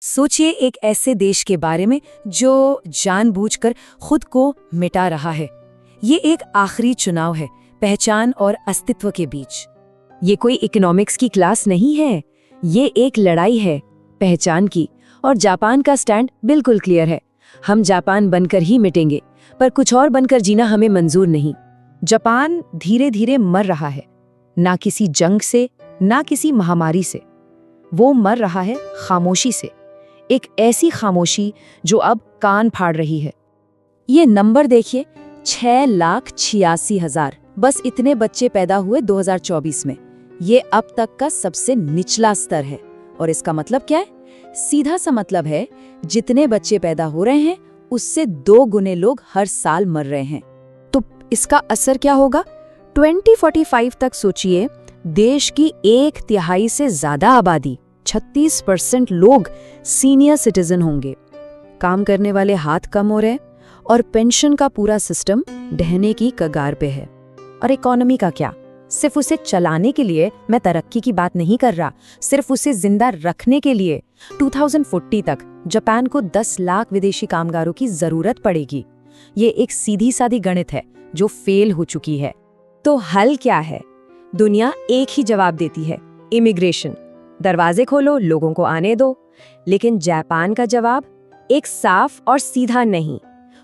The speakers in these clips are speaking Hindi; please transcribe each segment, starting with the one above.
सोचिए एक ऐसे देश के बारे में जो जानबूझकर खुद को मिटा रहा है। ये एक आखिरी चुनाव है, पहचान और अस्तित्व के बीच। ये कोई इकोनॉमिक्स की क्लास नहीं है, ये एक लड़ाई है पहचान की। और जापान का स्टैंड बिल्कुल क्लियर है, हम जापान बनकर ही मिटेंगे, पर कुछ और बनकर जीना हमें मंजूर नहीं। जापान धीरे धीरे मर रहा है, ना किसी जंग से, ना किसी महामारी से। वो मर रहा है खामोशी से, एक ऐसी खामोशी जो अब कान फाड़ रही है। ये नंबर देखिए, 6,86,000। बस इतने बच्चे पैदा हुए 2024 में। ये अब तक का सबसे निचला स्तर है। और इसका मतलब क्या है? सीधा सा मतलब है, जितने बच्चे पैदा हो रहे हैं उससे 2 गुने लोग हर साल मर रहे हैं। तो इसका असर क्या होगा? 2045 तक सोचिए, देश की 1/3 से ज्यादा आबादी, 36% लोग सीनियर सिटीजन होंगे। काम करने वाले हाथ कम हो रहे और पेंशन का पूरा सिस्टम ढहने की कगार पे है। और इकोनॉमी का क्या? सिर्फ उसे चलाने के लिए मैं तरक्की की बात नहीं कर रहा, सिर्फ उसे जिंदा रखने के लिए 2040 तक जापान को 10 लाख विदेशी कामगारों की जरूरत पड़ेगी। ये एक सीधी सादी गणित है जो फेल हो चुकी है। तो हल क्या है? दुनिया एक ही जवाब देती है, इमिग्रेशन। दरवाजे खोलो, लोगों को आने दो। लेकिन जापान का जवाब एक साफ और सीधा नहीं।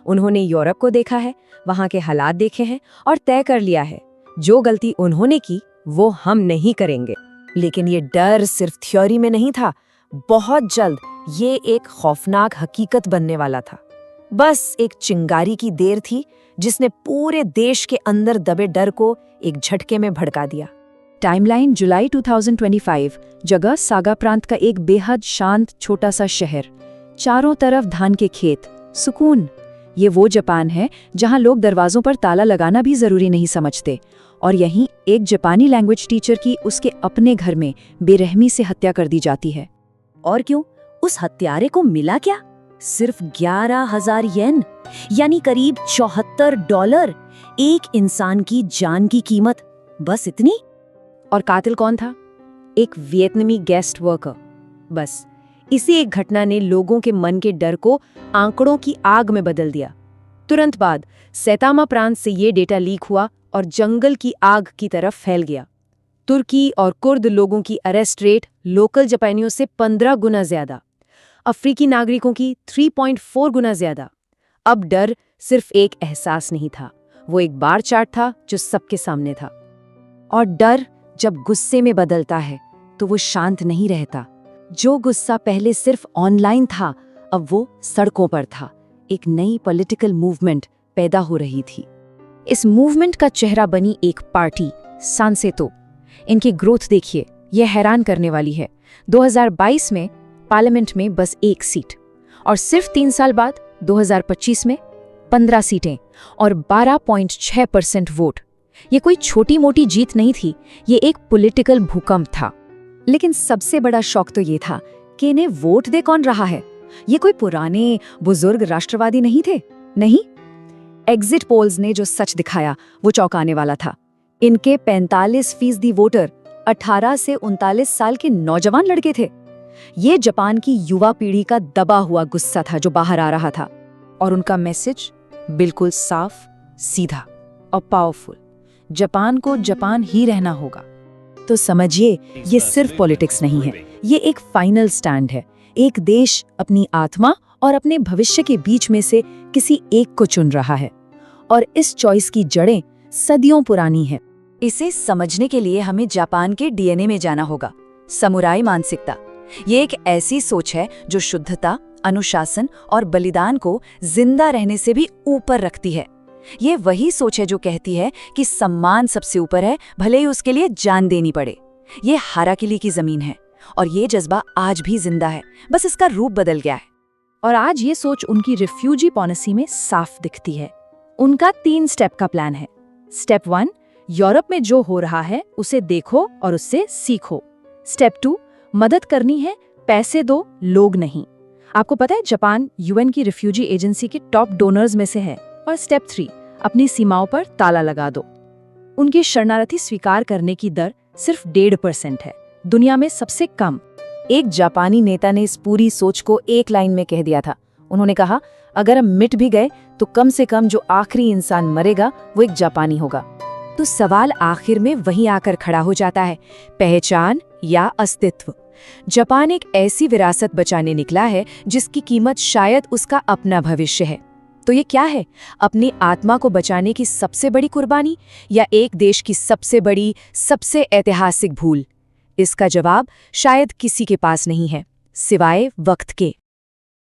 उन्होंने यूरोप को देखा है, वहां के हालात देखे हैं और तय कर लिया है, जो गलती उन्होंने की वो हम नहीं करेंगे। लेकिन ये डर सिर्फ थ्योरी में नहीं था, बहुत जल्द ये एक खौफनाक हकीकत बनने वाला था। बस एक चिंगारी की देर थी जिसने पूरे देश के अंदर दबे डर को एक झटके में भड़का दिया। टाइमलाइन जुलाई 2025, जगह सागा प्रांत का एक बेहद शांत छोटा सा शहर, चारों तरफ धान के खेत, सुकून। ये वो जापान है जहां लोग दरवाजों पर ताला लगाना भी जरूरी नहीं समझते। और यहीं एक जापानी लैंग्वेज टीचर की उसके अपने घर में बेरहमी से हत्या कर दी जाती है। और क्यों? उस हत्यारे को मिला क्या? सिर्फ 11,000 येन, यानी करीब $74। एक इंसान की जान की कीमत, बस इतनी। और कातिल कौन था? एक वियतनामी गेस्ट वर्कर। बस इसी एक घटना ने लोगों के मन के डर को आंकड़ों की आग में बदल दिया। तुरंत बाद सैतामा प्रांत से ये डेटा लीक हुआ और जंगल की आग की तरफ फैल गया। तुर्की और कुर्द लोगों की अरेस्ट रेट लोकल जापानियों से 15 गुना ज्यादा, अफ्रीकी नागरिकों की 3.4 गुना ज्यादा। अब डर सिर्फ एक एहसास नहीं था, वो एक बार चार्ट था जो सबके सामने था। और डर जब गुस्से में बदलता है तो वो शांत नहीं रहता। जो गुस्सा पहले सिर्फ ऑनलाइन था, अब वो सड़कों पर था। एक नई पॉलिटिकल मूवमेंट पैदा हो रही थी। इस मूवमेंट का चेहरा बनी एक पार्टी, सांसेतो। इनकी ग्रोथ देखिए, यह हैरान करने वाली है। 2022 में पार्लियामेंट में बस 1 सीट, और सिर्फ 3 साल बाद 2025 में 15 सीटें और 12.6% वोट। ये कोई छोटी मोटी जीत नहीं थी, ये एक पॉलिटिकल भूकंप था। लेकिन सबसे बड़ा शौक तो ये था कि इन्हें वोट दे कौन रहा है। ये कोई पुराने बुजुर्ग राष्ट्रवादी नहीं थे, नहीं। एग्जिट पोल्स ने जो सच दिखाया वो चौंकाने वाला था। इनके 45% वोटर 18 से 39 साल के नौजवान लड़के थे। ये जापान की युवा पीढ़ी का दबा हुआ गुस्सा था जो बाहर आ रहा था। और उनका मैसेज बिल्कुल साफ, सीधा और पावरफुल। जापान को जापान ही रहना होगा। तो समझिए, ये सिर्फ पॉलिटिक्स नहीं है, ये एक फाइनल स्टैंड है। एक देश अपनी आत्मा और अपने भविष्य के बीच में से किसी एक को चुन रहा है। और इस चॉइस की जड़ें सदियों पुरानी हैं। इसे समझने के लिए हमें जापान के डीएनए में जाना होगा। समुराई मानसिकता, ये एक ऐसी सोच है जो शुद्धता, अनुशासन और बलिदान को जिंदा रहने से भी ऊपर रखती है। ये वही सोच है जो कहती है कि सम्मान सबसे ऊपर है, भले ही उसके लिए जान देनी पड़े। ये हाराकिली की जमीन है और ये जज्बा आज भी जिंदा है, बस इसका रूप बदल गया है। और आज ये सोच उनकी रिफ्यूजी पॉलिसी में साफ दिखती है। उनका 3 स्टेप का प्लान है। स्टेप 1, यूरोप में जो हो रहा है उसे देखो और उससे सीखो। स्टेप 2, मदद करनी है, पैसे दो, लोग नहीं। आपको पता है जापान यूएन की रिफ्यूजी एजेंसी के टॉप डोनर्स में से है। और स्टेप 3, अपनी सीमाओं पर ताला लगा दो। उनकी शरणार्थी स्वीकार करने की दर सिर्फ 1.5% है, दुनिया में सबसे कम। एक जापानी नेता ने इस पूरी सोच को एक लाइन में कह दिया था। उन्होंने कहा, अगर हम मिट भी गए तो कम से कम जो आखिरी इंसान मरेगा वो एक जापानी होगा। तो सवाल आखिर में वहीं आकर खड़ा हो जाता है, पहचान या अस्तित्व। जापान एक ऐसी विरासत बचाने निकला है जिसकी कीमत शायद उसका अपना भविष्य है। तो ये क्या है? अपनी आत्मा को बचाने की सबसे बड़ी कुर्बानी या एक देश की सबसे बड़ी, सबसे ऐतिहासिक भूल? इसका जवाब शायद किसी के पास नहीं है, सिवाय वक्त के।